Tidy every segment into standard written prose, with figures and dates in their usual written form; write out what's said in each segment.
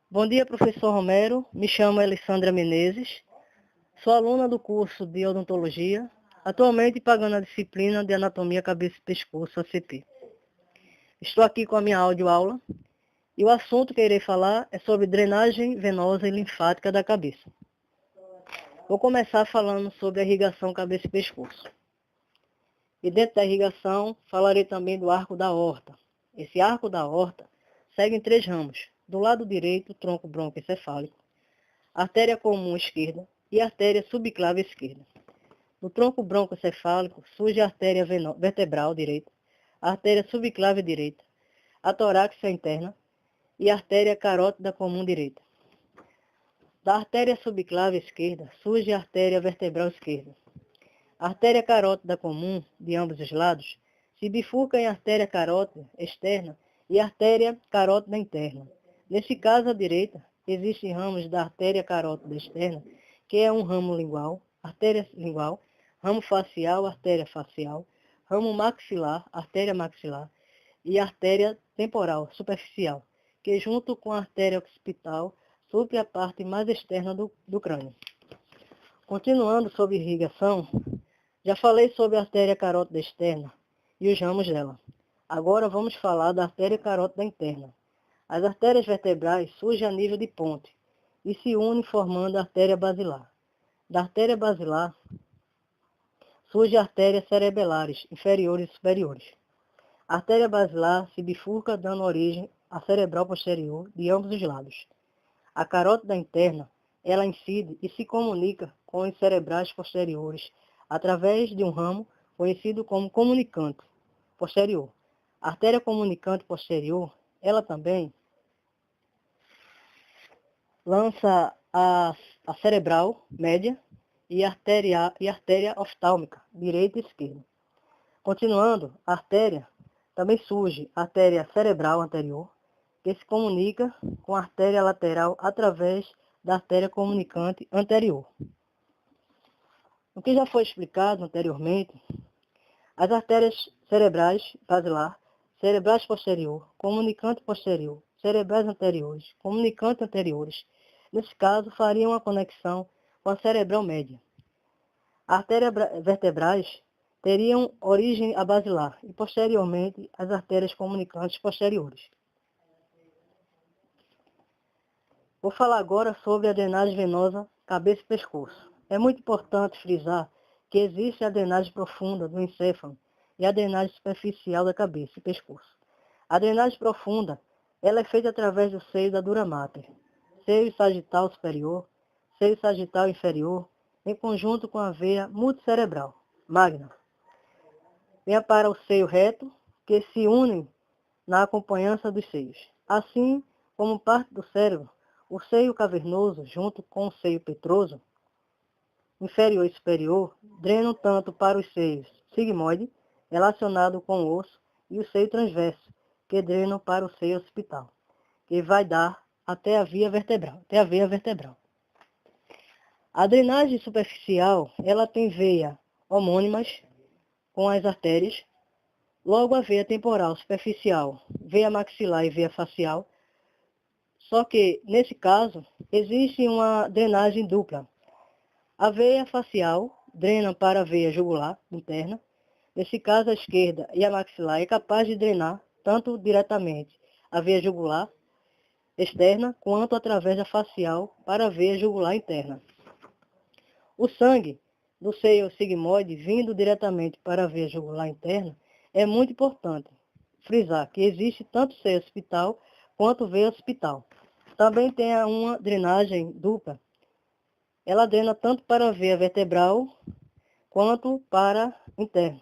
Bom dia, professor Romero. Me chamo Alessandra Menezes. Sou aluna do curso de odontologia, atualmente pagando a disciplina de anatomia cabeça e pescoço, ACP. Estou aqui com a minha audioaula e o assunto que irei falar é sobre drenagem venosa e linfática da cabeça. Vou começar falando sobre a irrigação cabeça e pescoço. E dentro da irrigação, falarei também do arco da aorta. Esse arco da aorta segue em 3 ramos. Do lado direito, tronco broncoencefálico, artéria comum esquerda e artéria subclave esquerda. No tronco broncoencefálico surge a artéria vertebral direita, a artéria subclave direita, a torácica interna e a artéria carótida comum direita. Da artéria subclave esquerda surge a artéria vertebral esquerda. A artéria carótida comum, de ambos os lados, se bifurca em artéria carótida externa e artéria carótida interna. Nesse caso, à direita, existem ramos da artéria carótida externa, que é um ramo lingual, artéria lingual, ramo facial, artéria facial, ramo maxilar, artéria maxilar, e artéria temporal, superficial, que junto com a artéria occipital, supre a parte mais externa do crânio. Continuando sobre irrigação, já falei sobre a artéria carótida externa e os ramos dela. Agora vamos falar da artéria carótida interna. As artérias vertebrais surgem a nível de ponte e se unem formando a artéria basilar. Da artéria basilar surgem artérias cerebelares, inferiores e superiores. A artéria basilar se bifurca dando origem à cerebral posterior de ambos os lados. A carótida interna, ela incide e se comunica com os cerebrais posteriores através de um ramo conhecido como comunicante posterior. A artéria comunicante posterior, ela também lança a cerebral média e a artéria oftálmica, direita e esquerda. Continuando, a artéria também surge a artéria cerebral anterior, que se comunica com a artéria lateral através da artéria comunicante anterior. O que já foi explicado anteriormente, as artérias cerebrais basilar, cerebrais posterior, comunicante posterior, cerebrais anteriores, comunicante anteriores, nesse caso fariam uma conexão com a cerebral média. As artérias vertebrais teriam origem a basilar e posteriormente as artérias comunicantes posteriores. Vou falar agora sobre a drenagem venosa cabeça e pescoço. É muito importante frisar que existe a drenagem profunda do encéfalo e a drenagem superficial da cabeça e pescoço. A drenagem profunda ela é feita através do seio da dura mater, seio sagital superior, seio sagital inferior, em conjunto com a veia multicerebral, magna. Vem para o seio reto, que se unem na acompanhança dos seios. Assim como parte do cérebro, o seio cavernoso, junto com o seio petroso, inferior e superior, drenam tanto para os seios sigmoide, relacionado com o osso, e o seio transverso, que drenam para o seio occipital, que vai dar até a veia vertebral. A drenagem superficial, ela tem veia homônimas com as artérias, logo a veia temporal superficial, veia maxilar e veia facial. Só que, nesse caso, existe uma drenagem dupla. A veia facial drena para a veia jugular interna. Nesse caso, a esquerda e a maxilar é capaz de drenar tanto diretamente a veia jugular externa quanto através da facial para a veia jugular interna. O sangue do seio sigmoide vindo diretamente para a veia jugular interna é muito importante frisar que existe tanto seio occipital quanto veia occipital. Também tem uma drenagem dupla. Ela drena tanto para a veia vertebral quanto para interna,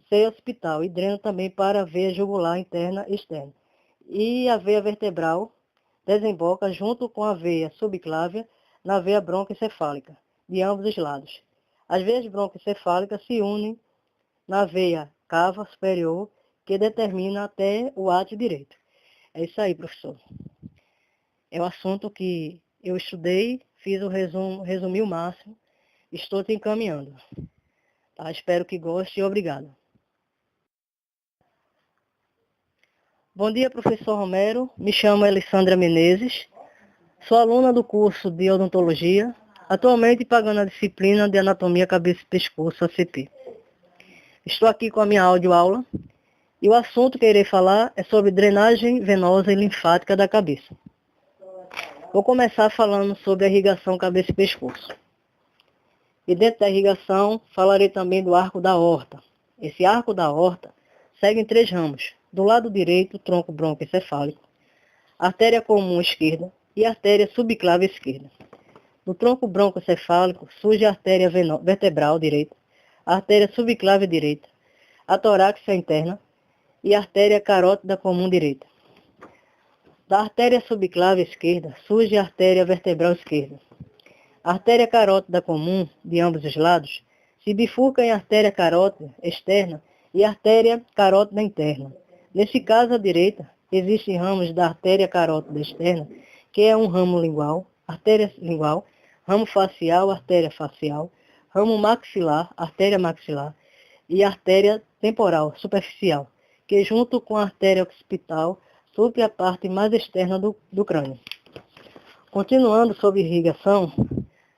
seio occipital, e drena também para a veia jugular interna e externa. E a veia vertebral desemboca junto com a veia subclávia na veia broncoencefálica, de ambos os lados. As veias broncoencefálicas se unem na veia cava superior, que determina até o átrio direito. É isso aí, professor. É o assunto que eu estudei, fiz o resumo, resumi o máximo, estou te encaminhando. Tá? Espero que goste e obrigado. Bom dia, professor Romero. Me chamo Alessandra Menezes. Sou aluna do curso de odontologia, atualmente pagando a disciplina de anatomia cabeça e pescoço, ACP. Estou aqui com a minha audioaula e o assunto que irei falar é sobre drenagem venosa e linfática da cabeça. Vou começar falando sobre a irrigação cabeça e pescoço. E dentro da irrigação, falarei também do arco da aorta. Esse arco da aorta segue em 3 ramos. Do lado direito, tronco broncoencefálico, artéria comum esquerda e artéria subclave esquerda. No tronco broncoencefálico surge a artéria vertebral direita, a artéria subclave direita, a torácica interna e a artéria carótida comum direita. Da artéria subclave esquerda surge a artéria vertebral esquerda. A artéria carótida comum, de ambos os lados, se bifurca em artéria carótida externa e artéria carótida interna. Nesse caso, à direita, existem ramos da artéria carótida externa, que é um ramo lingual, artéria lingual, ramo facial, artéria facial, ramo maxilar, artéria maxilar, e artéria temporal, superficial, que junto com a artéria occipital, supre a parte mais externa do crânio. Continuando sobre irrigação,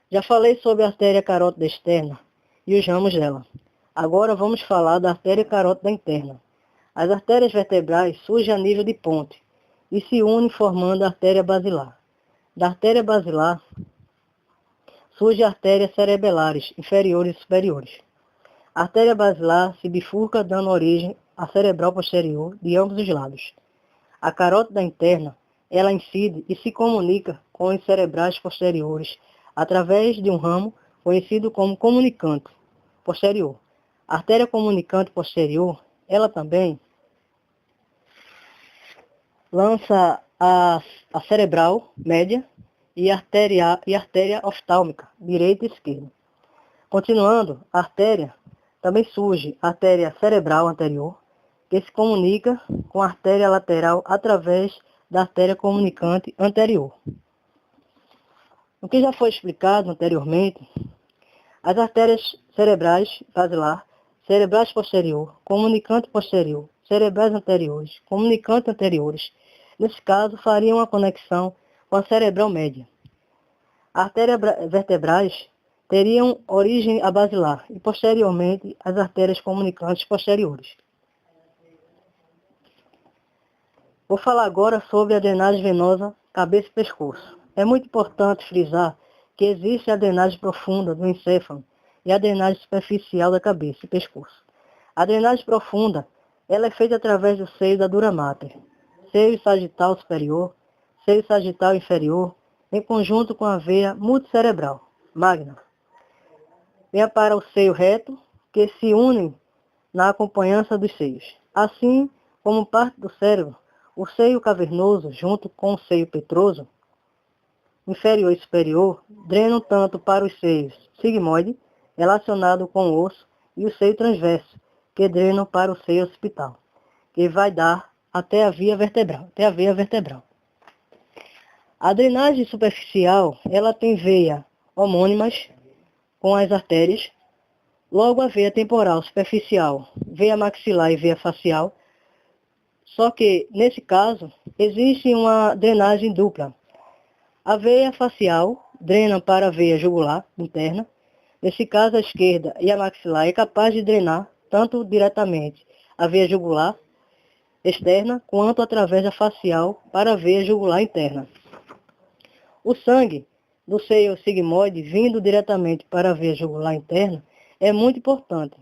já falei sobre a artéria carótida externa e os ramos dela. Agora vamos falar da artéria carótida interna. As artérias vertebrais surgem a nível de ponte e se unem formando a artéria basilar. Da artéria basilar surge a artéria cerebelares, inferiores e superiores. A artéria basilar se bifurca dando origem à cerebral posterior de ambos os lados. A carótida interna, ela incide e se comunica com os cerebrais posteriores através de um ramo conhecido como comunicante posterior. A artéria comunicante posterior, ela também lança a cerebral média e a artéria oftálmica, direita e esquerda. Continuando, a artéria também surge a artéria cerebral anterior, que se comunica com a artéria lateral através da artéria comunicante anterior. O que já foi explicado anteriormente, as artérias cerebrais basilar, cerebrais posterior, comunicante posterior, cerebrais anteriores, comunicante anteriores, nesse caso fariam uma conexão com a cerebral média. As artérias vertebrais teriam origem a basilar e posteriormente as artérias comunicantes posteriores. Vou falar agora sobre a drenagem venosa cabeça e pescoço. É muito importante frisar que existe a drenagem profunda do encéfalo e a drenagem superficial da cabeça e pescoço. A drenagem profunda ela é feita através do seio da dura mater, seio sagital superior, seio sagital inferior, em conjunto com a veia multicerebral, magna. Vem para o seio reto, que se unem na acompanhança dos seios. Assim como parte do cérebro, o seio cavernoso, junto com o seio petroso, inferior e superior, drenam tanto para os seios sigmoide, relacionado com o osso, e o seio transverso, que drenam para o seio occipital, que vai dar até a veia vertebral. A drenagem superficial, ela tem veia homônimas com as artérias, logo a veia temporal superficial, veia maxilar e veia facial, só que, nesse caso, existe uma drenagem dupla. A veia facial drena para a veia jugular interna. Nesse caso, a esquerda e a maxilar é capaz de drenar tanto diretamente a veia jugular externa, quanto através da facial para a veia jugular interna. O sangue do seio sigmoide vindo diretamente para a veia jugular interna é muito importante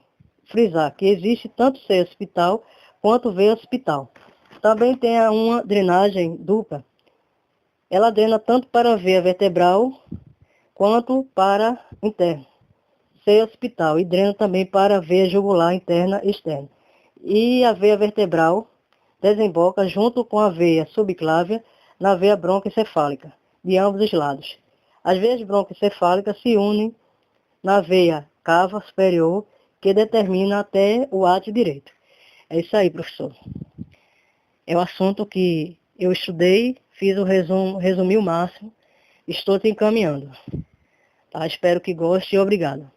frisar que existe tanto seio occipital quanto veia occipital. Também tem uma drenagem dupla. Ela drena tanto para a veia vertebral quanto para interna, seio occipital, e drena também para a veia jugular interna e externa. E a veia vertebral desemboca junto com a veia subclávia na veia broncoencefálica, de ambos os lados. As veias broncoencefálicas se unem na veia cava superior, que determina até o átrio direito. É isso aí, professor. É o assunto que eu estudei, fiz o resumi o máximo, estou te encaminhando. Tá? Espero que goste e obrigado.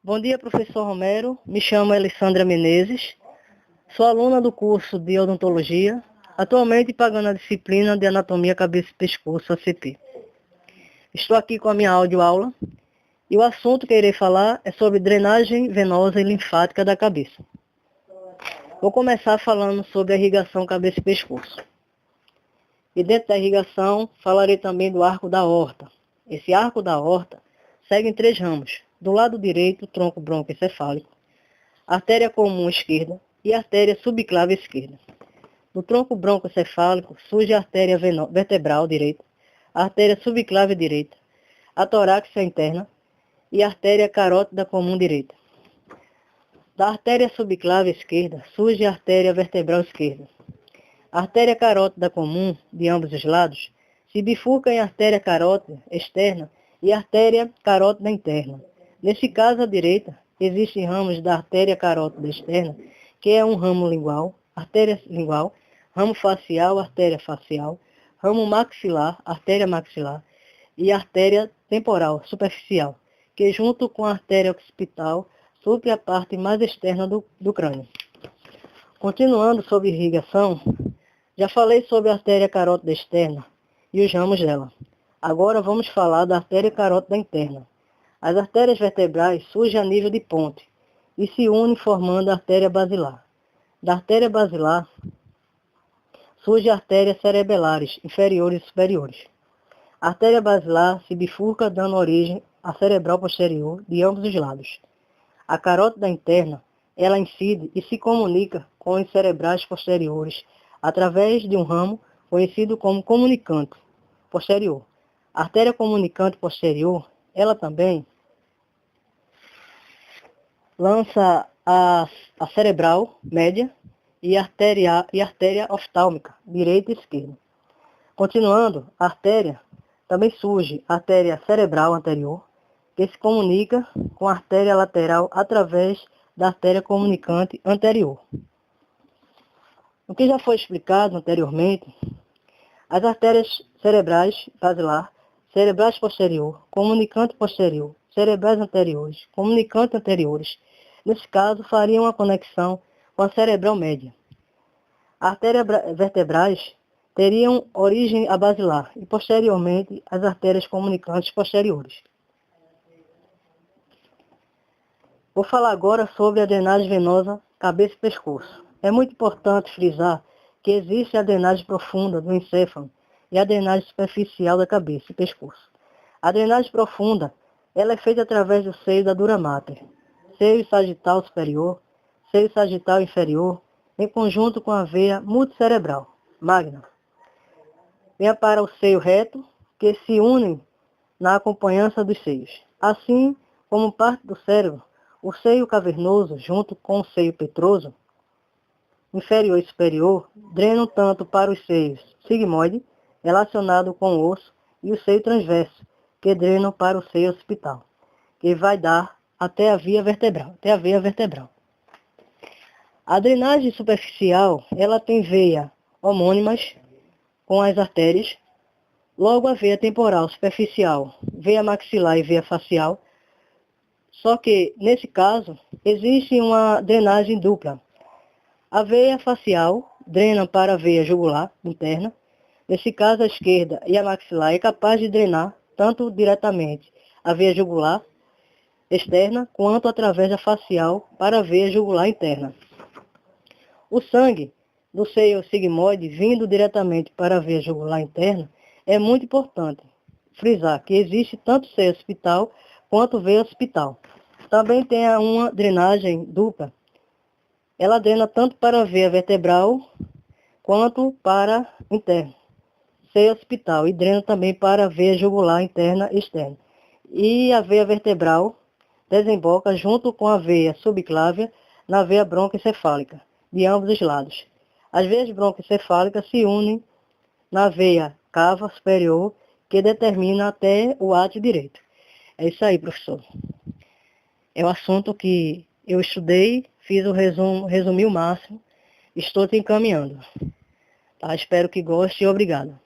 Bom dia, professor Romero. Me chamo Alessandra Menezes. Sou aluna do curso de odontologia, atualmente pagando a disciplina de Anatomia Cabeça e Pescoço, ACP. Estou aqui com a minha audioaula e o assunto que irei falar é sobre drenagem venosa e linfática da cabeça. Vou começar falando sobre a irrigação cabeça e pescoço. E dentro da irrigação, falarei também do arco da aorta. Esse arco da aorta segue em 3 ramos. Do lado direito, o tronco broncoencefálico, artéria comum esquerda e artéria subclave esquerda. No tronco broncoencefálico surge a artéria vertebral direita, a artéria subclave direita, a torácica interna e a artéria carótida comum direita. Da artéria subclave esquerda surge a artéria vertebral esquerda. A artéria carótida comum, de ambos os lados, se bifurca em artéria carótida externa e artéria carótida interna. Nesse caso, à direita, existem ramos da artéria carótida externa, que é um ramo lingual, artéria lingual, ramo facial, artéria facial, ramo maxilar, artéria maxilar, e artéria temporal, superficial, que junto com a artéria occipital, supre a parte mais externa do crânio. Continuando sobre irrigação, já falei sobre a artéria carótida externa e os ramos dela. Agora vamos falar da artéria carótida interna. As artérias vertebrais surgem a nível de ponte e se unem formando a artéria basilar. Da artéria basilar surge a artéria cerebelares, inferiores e superiores. A artéria basilar se bifurca dando origem à cerebral posterior de ambos os lados. A carótida interna, ela incide e se comunica com os cerebrais posteriores através de um ramo conhecido como comunicante posterior. A artéria comunicante posterior, ela também lança a cerebral média e a artéria oftálmica, direita e esquerda. Continuando, a artéria também surge a artéria cerebral anterior, que se comunica com a artéria lateral através da artéria comunicante anterior. O que já foi explicado anteriormente, as artérias cerebrais basilar, cerebrais posterior, comunicante posterior, cerebrais anteriores, comunicante anteriores, nesse caso fariam uma conexão com a cerebral média. As artérias vertebrais teriam origem a basilar e posteriormente as artérias comunicantes posteriores. Vou falar agora sobre a drenagem venosa cabeça e pescoço. É muito importante frisar que existe a drenagem profunda do encéfalo e a drenagem superficial da cabeça e pescoço. A drenagem profunda ela é feita através do seio da dura mater, seio sagital superior, seio sagital inferior, em conjunto com a veia multicerebral, magna. Venha para o seio reto, que se unem na acompanhança dos seios. Assim como parte do cérebro, o seio cavernoso, junto com o seio petroso, inferior e superior, drenam tanto para os seios sigmoide, relacionado com o osso, e o seio transverso, que drenam para o seio occipital, que vai dar até a veia vertebral. A drenagem superficial, ela tem veia homônimas com as artérias, logo a veia temporal superficial, veia maxilar e veia facial, só que, nesse caso, existe uma drenagem dupla. A veia facial drena para a veia jugular interna. Nesse caso, a esquerda e a maxilar é capaz de drenar tanto diretamente a veia jugular externa, quanto através da facial para a veia jugular interna. O sangue do seio sigmoide vindo diretamente para a veia jugular interna é muito importante frisar que existe tanto seio occipital quanto veia occipital. Também tem uma drenagem dupla. Ela drena tanto para a veia vertebral quanto para interna, seio occipital, e drena também para a veia jugular interna e externa. E a veia vertebral desemboca junto com a veia subclávia na veia broncoencefálica, de ambos os lados. As veias broncoencefálicas se unem na veia cava superior, que determina até o átrio direito. É isso aí, professor. É o assunto que eu estudei, fiz o resumi o máximo, estou te encaminhando. Tá? Espero que goste e obrigado.